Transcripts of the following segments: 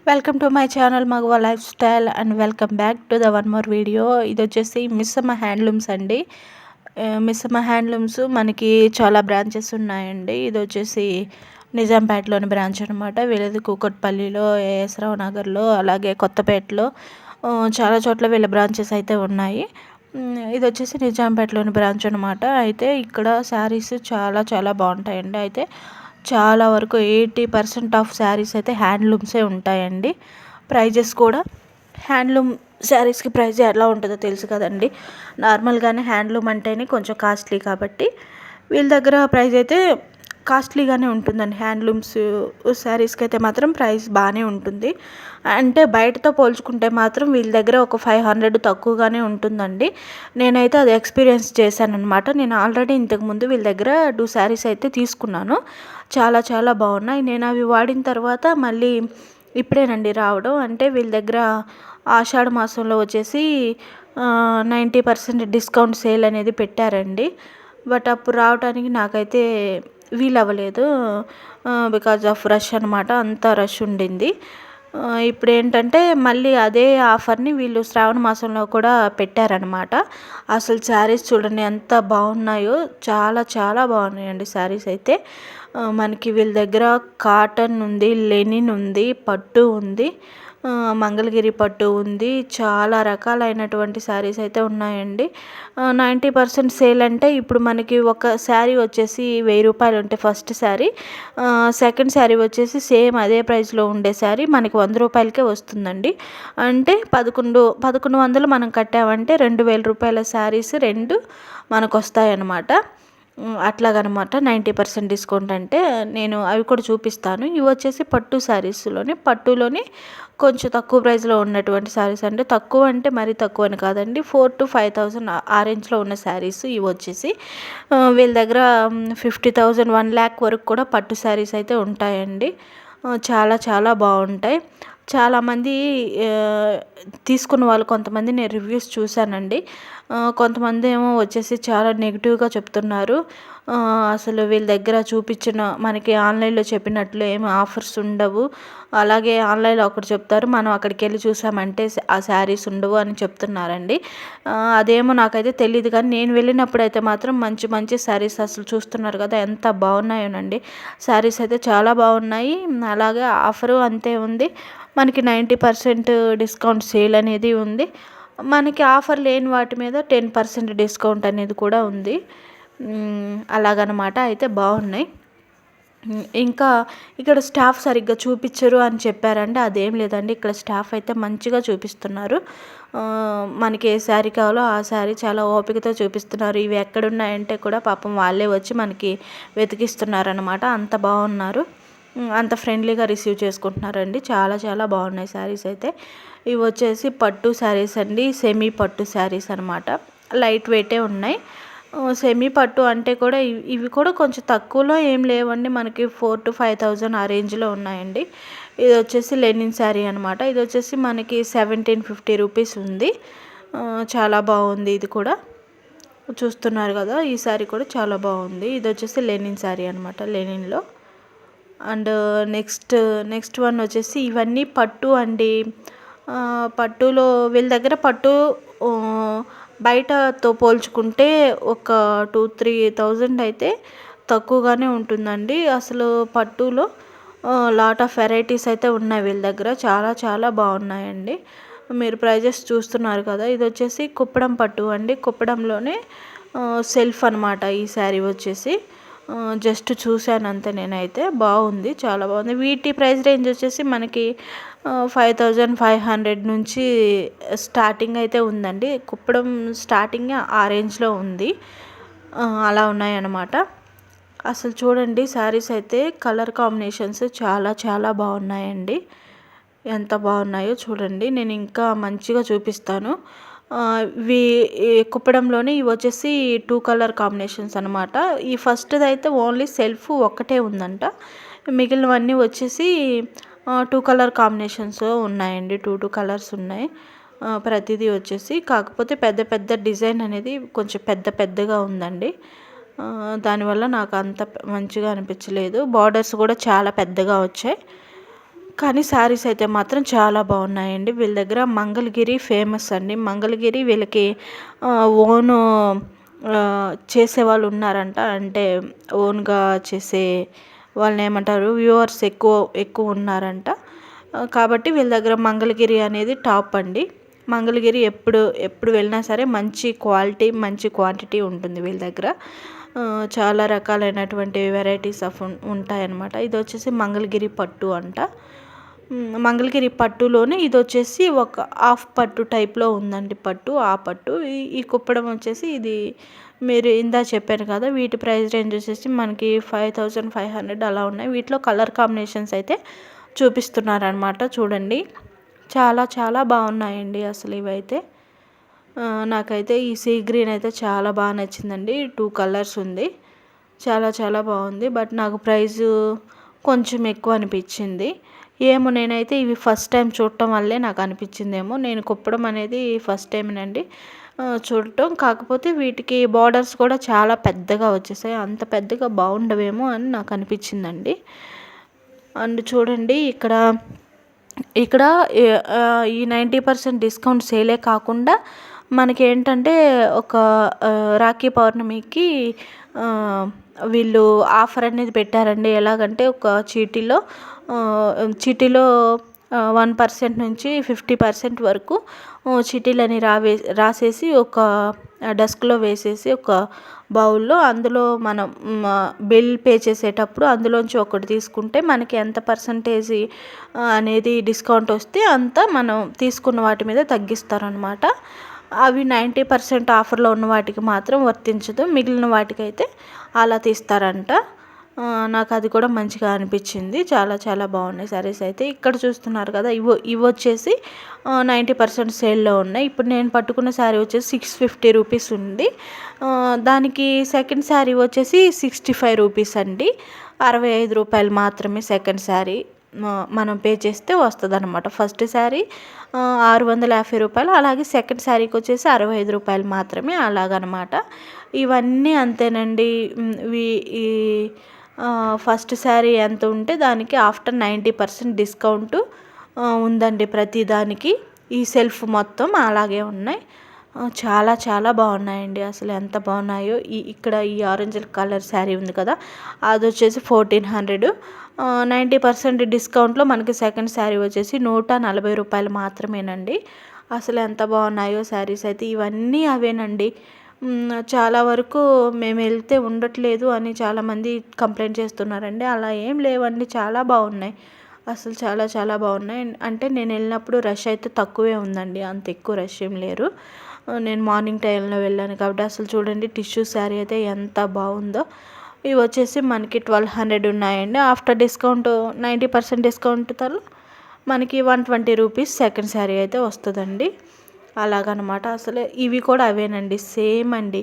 Welcome to my channel మగవ lifestyle and welcome back to the one more video. ఇది వచ్చేసి Missamma handlooms అండి. Missamma handlooms మనకి చాలా బ్రాంచెస్ ఉన్నాయండి. ఇది వచ్చేసి నిజాంపేటలోని బ్రాంచ్ అనమాట. వీళ్ళది కూకట్పల్లిలో, ఏఎస్ రావు నగర్లో, అలాగే కొత్తపేటలో చాలా చోట్ల వీళ్ళ బ్రాంచెస్ అయితే ఉన్నాయి. ఇది వచ్చేసి నిజాంపేటలోని బ్రాంచ్ అనమాట. అయితే ఇక్కడ శారీస్ చాలా చాలా బాగుంటాయండి. అయితే చాలా వరకు 80% ఆఫ్ శారీస్ అయితే హ్యాండ్లూమ్సే ఉంటాయండి. ప్రైజెస్ కూడా హ్యాండ్లూమ్ శారీస్కి ప్రైజ్ ఎలా ఉంటుందో తెలుసు కదండి. నార్మల్గానే హ్యాండ్లూమ్ అంటేనే కొంచెం కాస్ట్లీ కాబట్టి వీళ్ళ దగ్గర ప్రైజ్ అయితే కాస్ట్లీగానే ఉంటుందండి. హ్యాండ్లూమ్స్ శారీస్కి అయితే మాత్రం ప్రైస్ బాగానే ఉంటుంది. అంటే బయటతో పోల్చుకుంటే మాత్రం వీళ్ళ దగ్గర ఒక 500 తక్కువగానే ఉంటుందండి. నేనైతే అది ఎక్స్పీరియన్స్ చేశాను అనమాట. నేను ఆల్రెడీ ఇంతకుముందు వీళ్ళ దగ్గర 2 శారీస్ అయితే తీసుకున్నాను. చాలా చాలా బాగున్నాయి. నేను అవి వాడిన తర్వాత మళ్ళీ ఇప్పుడేనండి రావడం. అంటే వీళ్ళ దగ్గర ఆషాఢ మాసంలో వచ్చేసి 90% డిస్కౌంట్ సేల్ అనేది పెట్టారండి. బట్ అప్పుడు రావడానికి నాకైతే వీలవ్వలేదు. బికాజ్ ఆఫ్ రష్ అనమాట. అంత రష్ ఉండింది. ఇప్పుడు ఏంటంటే మళ్ళీ అదే ఆఫర్ని వీళ్ళు శ్రావణ మాసంలో కూడా పెట్టారనమాట. అసలు శారీస్ చూడండి ఎంత బాగున్నాయో. చాలా చాలా బాగున్నాయండి శారీస్ అయితే. మనకి వీళ్ళ దగ్గర కాటన్ ఉంది, లెనిన్ ఉంది, పట్టు ఉంది, మంగళగిరి పట్టు ఉంది. చాలా రకాలైనటువంటి శారీస్ అయితే ఉన్నాయండి. 90% సేల్ అంటే ఇప్పుడు మనకి ఒక శారీ వచ్చేసి 1000 రూపాయలు ఉంటే ఫస్ట్ శారీ, సెకండ్ శారీ వచ్చేసి సేమ్ అదే ప్రైస్లో ఉండే శారీ మనకి 100 రూపాయలకే వస్తుందండి. అంటే 1100 మనం కట్టామంటే 2000 రూపాయల శారీస్ 2 మనకు వస్తాయన్నమాట. అట్లాగనమాట 90% డిస్కౌంట్ అంటే. నేను అవి కూడా చూపిస్తాను. ఇవి వచ్చేసి పట్టు శారీస్లోనే, పట్టులోని కొంచెం తక్కువ ప్రైస్లో ఉన్నటువంటి శారీస్. అంటే తక్కువ అంటే మరీ తక్కువ అని కాదండి. 4,000 to 5,000 ఆ రేంజ్లో ఉన్న శారీస్ ఇవి వచ్చేసి. వీళ్ళ దగ్గర 50,000, 1,00,000 వరకు కూడా పట్టు శారీస్ అయితే ఉంటాయండి. చాలా చాలా బాగుంటాయి. చాలామంది తీసుకున్న వాళ్ళు కొంతమంది నేను రివ్యూస్ చూశానండి. కొంతమంది ఏమో వచ్చేసి చాలా నెగిటివ్గా చెప్తున్నారు. అసలు వీళ్ళ దగ్గర చూపించిన మనకి ఆన్లైన్లో చెప్పినట్లు ఏమి ఆఫర్స్ ఉండవు, అలాగే ఆన్లైన్లో ఒకటి చెప్తారు, మనం అక్కడికి వెళ్ళి చూసామంటే ఆ శారీస్ ఉండవు అని చెప్తున్నారండి. అదేమో నాకైతే తెలియదు. కానీ నేను వెళ్ళినప్పుడు అయితే మాత్రం మంచి మంచి శారీస్ అసలు చూస్తున్నారు కదా ఎంత బాగున్నాయోనండి. శారీస్ అయితే చాలా బాగున్నాయి. అలాగే ఆఫరు అంతే ఉంది. మనకి 90% డిస్కౌంట్ సేల్ అనేది ఉంది. మనకి ఆఫర్ లేని వాటి మీద 10% డిస్కౌంట్ అనేది కూడా ఉంది. అలాగనమాట. అయితే బాగున్నాయి. ఇంకా ఇక్కడ స్టాఫ్ సరిగ్గా చూపించరు అని చెప్పారంటే అదేం లేదండి. ఇక్కడ స్టాఫ్ అయితే మంచిగా చూపిస్తున్నారు. మనకి ఏ శారీ కావాలో ఆ శారీ చాలా ఓపికతో చూపిస్తున్నారు. ఇవి ఎక్కడున్నాయంటే కూడా పాపం వాళ్ళే వచ్చి మనకి వెతికిస్తున్నారనమాట. అంత బాగున్నారు. అంత ఫ్రెండ్లీగా రిసీవ్ చేసుకుంటున్నారండి. చాలా చాలా బాగున్నాయి శారీస్ అయితే. ఇవి వచ్చేసి పట్టు శారీస్ అండి. సెమీ పట్టు శారీస్ అనమాట. లైట్ వెయిటే ఉన్నాయి. సెమీ పట్టు అంటే కూడా ఇవి కూడా కొంచెం తక్కువలో ఏం లేవండి. మనకి 4,000 to 5,000 ఆ రేంజ్లో ఉన్నాయండి. ఇది వచ్చేసి లెనిన్ శారీ అనమాట. ఇది వచ్చేసి మనకి 1750 రూపీస్ ఉంది. చాలా బాగుంది. ఇది కూడా చూస్తున్నారు కదా. ఈ శారీ కూడా చాలా బాగుంది. ఇది వచ్చేసి లెనిన్ శారీ అనమాట, లెనిన్లో. అండ్ నెక్స్ట్ వన్ వచ్చేసి ఇవన్నీ పట్టు అండి. పట్టులో వీళ్ళ దగ్గర పట్టు బయటతో పోల్చుకుంటే ఒక 2,000-3,000 అయితే తక్కువగానే ఉంటుందండి. అసలు పట్టులో లాట్ ఆఫ్ వెరైటీస్ అయితే ఉన్నాయి వీళ్ళ దగ్గర. చాలా చాలా బాగున్నాయండి. మీరు ప్రైజెస్ చూస్తున్నారు కదా. ఇది వచ్చేసి కుప్పడం పట్టు అండి. కుప్పడంలోనే సెల్ఫ్ అనమాట ఈ శారీ వచ్చేసి. జస్ట్ చూశాను అంతే నేనైతే. బాగుంది, చాలా బాగుంది. వీటి ప్రైస్ రేంజ్ వచ్చేసి మనకి 5,500 నుంచి స్టార్టింగ్ అయితే ఉందండి. కుప్పడం స్టార్టింగ్ ఆ రేంజ్లో ఉంది. అలా ఉన్నాయన్నమాట. అసలు చూడండి శారీస్ అయితే కలర్ కాంబినేషన్స్ చాలా చాలా బాగున్నాయండి. ఎంత బాగున్నాయో చూడండి. నేను ఇంకా మంచిగా చూపిస్తాను. కుప్పడంలోనే ఇవి వచ్చేసి 2 కలర్ కాంబినేషన్స్ అనమాట. ఈ ఫస్ట్ది అయితే ఓన్లీ సెల్ఫ్ ఒక్కటే ఉందంట. మిగిలినవన్నీ వచ్చేసి 2 కలర్ కాంబినేషన్స్ ఉన్నాయండి. 2 కలర్స్ ఉన్నాయి ప్రతిదీ వచ్చేసి. కాకపోతే పెద్ద పెద్ద డిజైన్ అనేది కొంచెం పెద్ద పెద్దగా ఉందండి. దానివల్ల నాకు అంత మంచిగా అనిపించలేదు. బార్డర్స్ కూడా చాలా పెద్దగా వచ్చాయి. కానీ శారీస్ అయితే మాత్రం చాలా బాగున్నాయండి. వీళ్ళ దగ్గర మంగళగిరి ఫేమస్ అండి. మంగళగిరి వీళ్ళకి ఓను చేసేవాళ్ళు ఉన్నారంట. అంటే ఓన్గా చేసే వాళ్ళని ఏమంటారు, వ్యూవర్స్ ఎక్కువ ఎక్కువ ఉన్నారంట. కాబట్టి వీళ్ళ దగ్గర మంగళగిరి అనేది టాప్ అండి. మంగళగిరి ఎప్పుడు ఎప్పుడు వెళ్ళినా సరే మంచి క్వాలిటీ మంచి క్వాంటిటీ ఉంటుంది వీళ్ళ దగ్గర. చాలా రకాలైనటువంటి వెరైటీస్ ఆఫ్ ఉంటాయన్నమాట. ఇది వచ్చేసి మంగళగిరి పట్టు అంట. మంగళగిరి పట్టులోనే ఇది వచ్చేసి ఒక హాఫ్ పట్టు టైప్లో ఉందండి. పట్టు ఆ పట్టు ఈ కుప్పడం వచ్చేసి ఇది మీరు ఇందా చెప్పాను కదా, వీటి ప్రైస్ రేంజ్ వచ్చేసి మనకి 5500 అలా ఉన్నాయి. వీటిలో కలర్ కాంబినేషన్స్ అయితే చూపిస్తున్నారనమాట. చూడండి, చాలా చాలా బాగున్నాయండి అసలు ఇవైతే. నాకైతే ఈ సీ గ్రీన్ అయితే చాలా బాగా నచ్చిందండి. 2 కలర్స్ ఉంది, చాలా చాలా బాగుంది. బట్ నాకు ప్రైజు కొంచెం ఎక్కువ అనిపించింది. ఏమో నేనైతే ఇవి ఫస్ట్ టైం చూడటం వల్లే నాకు అనిపించిందేమో. నేను కుప్పడం అనేది ఫస్ట్ టైమేనండి చూడటం. కాకపోతే వీటికి బార్డర్స్ కూడా చాలా పెద్దగా వచ్చేసాయి. అంత పెద్దగా బాగుండవేమో అని నాకు అనిపించిందండి. అండ్ చూడండి, ఇక్కడ ఈ 90% డిస్కౌంట్ సేలే కాకుండా మనకి ఏంటంటే ఒక రాఖీ పౌర్ణమికి వీళ్ళు ఆఫర్ అనేది పెట్టారండి. ఎలాగంటే ఒక చీటీలో 1% నుంచి 50% వరకు చీటీలని రాసేసి ఒక డస్క్లో వేసేసి ఒక బౌల్లో, అందులో మనం బిల్ పే చేసేటప్పుడు అందులోంచి ఒకటి తీసుకుంటే మనకి ఎంత పర్సంటేజ్ అనేది డిస్కౌంట్ వస్తే అంత మనం తీసుకున్న వాటి మీద తగ్గిస్తారనమాట. అవి 90% ఆఫర్లో ఉన్న వాటికి మాత్రం వర్తించదు, మిగిలిన వాటికైతే అలా తీస్తారంట. నాకు అది కూడా మంచిగా అనిపించింది. చాలా చాలా బాగున్నాయి శారీస్ అయితే. ఇక్కడ చూస్తున్నారు కదా, ఇవి వచ్చేసి 90% సేల్లో ఉన్నాయి. ఇప్పుడు నేను పట్టుకున్న శారీ వచ్చేసి 650 రూపీస్ ఉంది. దానికి సెకండ్ శారీ వచ్చేసి 65 రూపీస్ అండి. 65 రూపాయలు మాత్రమే సెకండ్ శారీ మనం పే చేస్తే వస్తుంది అనమాట. ఫస్ట్ శారీ 650 రూపాయలు, అలాగే సెకండ్ శారీకి వచ్చేసి 65 రూపాయలు మాత్రమే, అలాగనమాట. ఇవన్నీ అంతేనండి. ఈ ఫస్ట్ శారీ ఎంత ఉంటే దానికి ఆఫ్టర్ 90% డిస్కౌంట్ ఉందండి ప్రతి దానికి. ఈ సెల్ఫ్ మొత్తం అలాగే ఉన్నాయి. చాలా చాలా బాగున్నాయండి అసలు, ఎంత బాగున్నాయో. ఇక్కడ ఈ ఆరెంజ్ కలర్ శారీ ఉంది కదా, అది వచ్చేసి 1400. 90% డిస్కౌంట్లో మనకి సెకండ్ శారీ వచ్చేసి 140 రూపాయలు మాత్రమేనండి. అసలు ఎంత బాగున్నాయో శారీస్ అయితే. ఇవన్నీ అవేనండి. చాలా వరకు మేము వెళ్తే ఉండట్లేదు అని చాలామంది కంప్లైంట్ చేస్తున్నారండి. అలా ఏం లేవండి, చాలా బాగున్నాయి అసలు, చాలా చాలా బాగున్నాయి. అంటే నేను వెళ్ళినప్పుడు రష్ అయితే తక్కువే ఉందండి, అంత ఎక్కువ రష్ ఏం లేరు. నేను మార్నింగ్ టైంలో వెళ్ళాను కాబట్టి. అసలు చూడండి, టిష్యూ శారీ అయితే ఎంత బాగుందో. ఇవి వచ్చేసి మనకి 1200 ఉన్నాయండి. ఆఫ్టర్ డిస్కౌంట్ 90% డిస్కౌంట్తో మనకి 120 రూపీస్ సెకండ్ శారీ అయితే వస్తుందండి. అలాగనమాట. అసలు ఇవి కూడా అవేనండి, సేమ్ అండి.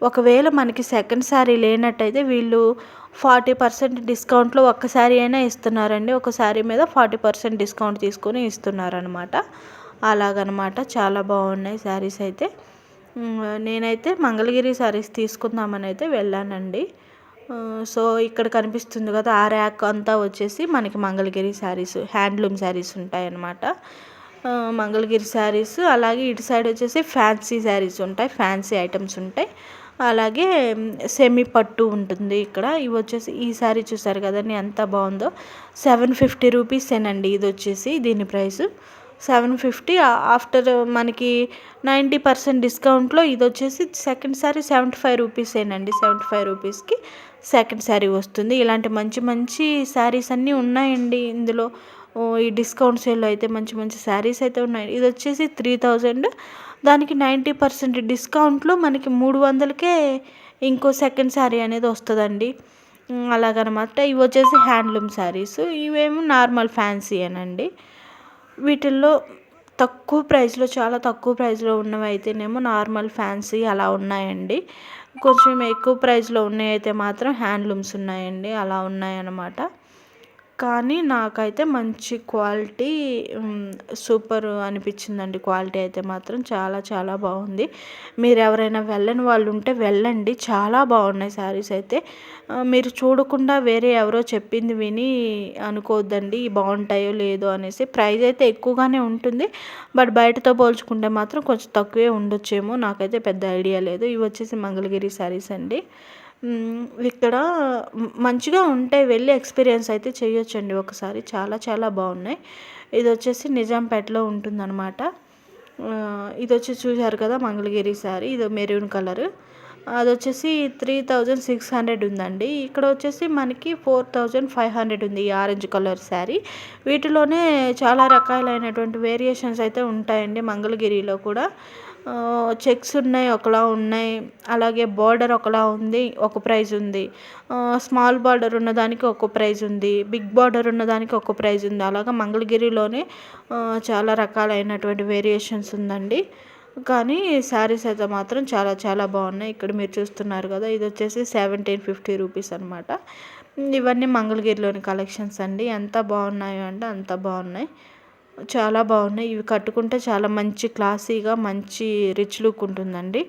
ఒకవేళ మనకి సెకండ్ శారీ లేనట్టయితే వీళ్ళు 40% డిస్కౌంట్లో ఒక్క శారీ అయినా ఇస్తున్నారండి. ఒక శారీ మీద 40% డిస్కౌంట్ తీసుకొని ఇస్తున్నారనమాట. అలాగనమాట. చాలా బాగున్నాయి శారీస్ అయితే. నేనైతే మంగళగిరి శారీస్ తీసుకుందామని అయితే వెళ్ళానండి. సో ఇక్కడ కనిపిస్తుంది కదా, ఆ ర్యాక్ అంతా వచ్చేసి మనకి మంగళగిరి శారీస్, హ్యాండ్లూమ్ శారీస్ ఉంటాయన్నమాట. మంగళగిరి శారీస్, అలాగే ఇటు సైడ్ వచ్చేసి ఫ్యాన్సీ శారీస్ ఉంటాయి, ఫ్యాన్సీ ఐటమ్స్ ఉంటాయి. అలాగే సెమీ పట్టు ఉంటుంది ఇక్కడ. ఇవి వచ్చేసి ఈ శారీ చూసారు కదండి, ఎంత బాగుందో. 750 రూపీసేనండి ఇది వచ్చేసి, దీని ప్రైస్ 750. ఆఫ్టర్ మనకి 90% డిస్కౌంట్లో ఇది వచ్చేసి సెకండ్ శారీ 75 రూపీసేనండి. 75 రూపీస్కి సెకండ్ శారీ వస్తుంది. ఇలాంటి మంచి మంచి శారీస్ అన్నీ ఉన్నాయండి ఇందులో. ఈ డిస్కౌంట్ సేల్లో అయితే మంచి మంచి శారీస్ అయితే ఉన్నాయి. ఇది వచ్చేసి 3000, దానికి 90% డిస్కౌంట్లో మనకి 300కే ఇంకో సెకండ్ శారీ అనేది వస్తుందండి. అలాగనమాట. ఇవి వచ్చేసి హ్యాండ్లూమ్ శారీస్, ఇవేమో నార్మల్ ఫ్యాన్సీ అనండి. వీటిల్లో తక్కువ ప్రైస్లో, చాలా తక్కువ ప్రైస్లో ఉన్నవి అయితేనేమో నార్మల్ ఫ్యాన్సీ అలా ఉన్నాయండి. కొంచెం ఎక్కువ ప్రైస్లో ఉన్నాయి అయితే మాత్రం హ్యాండ్లూమ్స్ ఉన్నాయండి, అలా ఉన్నాయన్నమాట. కానీ నాకైతే మంచి క్వాలిటీ సూపర్ అనిపించిందండి. క్వాలిటీ అయితే మాత్రం చాలా చాలా బాగుంది. మీరు ఎవరైనా వెళ్ళని వాళ్ళు ఉంటే వెళ్ళండి. చాలా బాగున్నాయి శారీస్ అయితే. మీరు చూడకుండా వేరే ఎవరో చెప్పింది విని అనుకోవద్దండి బాగుంటాయో లేదో అనేసి. ప్రైస్ అయితే ఎక్కువగానే ఉంటుంది. బట్ బయటతో పోల్చుకుంటే మాత్రం కొంచెం తక్కువే ఉండొచ్చేమో, నాకైతే పెద్ద ఐడియా లేదు. ఇవి వచ్చేసి మంగళగిరి శారీస్ అండి. ఇక్కడ మంచిగా ఉంటాయి. వెళ్ళి ఎక్స్పీరియన్స్ అయితే చేయొచ్చండి ఒకసారి. చాలా చాలా బాగున్నాయి. ఇది వచ్చేసి నిజాంపేటలో ఉంటుందన్నమాట. ఇది వచ్చి చూసారు కదా మంగళగిరి శారీ. ఇది మెరూన్ కలర్. అది వచ్చేసి 3600 ఉందండి. ఇక్కడ వచ్చేసి మనకి 4500 ఉంది ఈ ఆరెంజ్ కలర్ శారీ. వీటిలోనే చాలా రకాలైనటువంటి వేరియేషన్స్ అయితే ఉంటాయండి మంగళగిరిలో కూడా. చెక్స్ ఉన్నాయి, ఒకలా ఉన్నాయి. అలాగే బార్డర్ ఒకలా ఉంది, ఒక ప్రైజ్ ఉంది. స్మాల్ బార్డర్ ఉన్నదానికి ఒక ప్రైజ్ ఉంది, బిగ్ బార్డర్ ఉన్నదానికి ఒక ప్రైజ్ ఉంది. అలాగా మంగళగిరిలోనే చాలా రకాలైనటువంటి వేరియేషన్స్ ఉందండి. కానీ శారీస్ అయితే మాత్రం చాలా చాలా బాగున్నాయి. ఇక్కడ మీరు చూస్తున్నారు కదా, ఇది వచ్చేసి 1750 రూపీస్ అనమాట. ఇవన్నీ మంగళగిరిలోని కలెక్షన్స్ అండి. ఎంత బాగున్నాయో అంటే అంత బాగున్నాయి. చాలా బాగున్నాయి. ఇవి కట్టుకుంటే చాలా మంచి క్లాసీగా మంచి రిచ్ లుక్ ఉంటుందండి.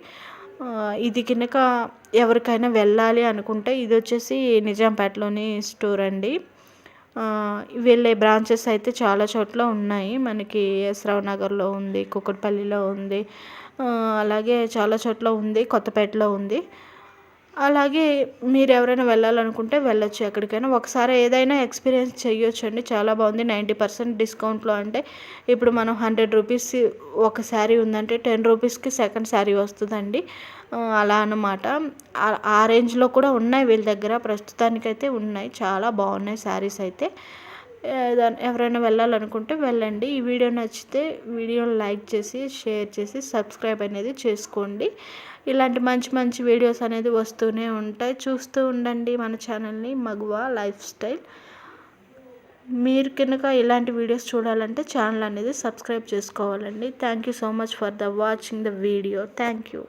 ఇది కనుక ఎవరికైనా వెళ్ళాలి అనుకుంటే ఇది వచ్చేసి నిజాంపేటలోని స్టోర్ అండి. వెళ్ళే బ్రాంచెస్ అయితే చాలా చోట్ల ఉన్నాయి. మనకి ఎస్రావ్ నగర్లో ఉంది, కూకట్పల్లిలో ఉంది, అలాగే చాలా చోట్ల ఉంది, కొత్తపేటలో ఉంది. అలాగే మీరు ఎవరైనా వెళ్ళాలనుకుంటే వెళ్ళొచ్చు ఎక్కడికైనా. ఒకసారి ఏదైనా ఎక్స్పీరియన్స్ చేయొచ్చండి. చాలా బాగుంది. 90% డిస్కౌంట్లో. అంటే ఇప్పుడు మనం 100 రూపీస్ ఒక శారీ ఉందంటే 10 రూపీస్కి సెకండ్ శారీ వస్తుందండి. అలా అన్నమాట. ఆ రేంజ్లో కూడా ఉన్నాయి వీళ్ళ దగ్గర. ప్రస్తుతానికైతే ఉన్నాయి. చాలా బాగున్నాయి శారీస్ అయితే. ఎవరైనా వెళ్ళాలనుకుంటే వెళ్ళండి. ఈ వీడియో నచ్చితే వీడియోని లైక్ చేసి షేర్ చేసి సబ్స్క్రైబ్ అనేది చేసుకోండి. ఇలాంటి మంచి మంచి వీడియోస్ అనేది వస్తూనే ఉంటాయి. చూస్తూ ఉండండి మన ఛానల్ని మగువ లైఫ్ స్టైల్. మీరు కనుక ఇలాంటి వీడియోస్ చూడాలంటే ఛానల్ అనేది సబ్స్క్రైబ్ చేసుకోవాలండి. Thank you so much for the watching the video. Thank you.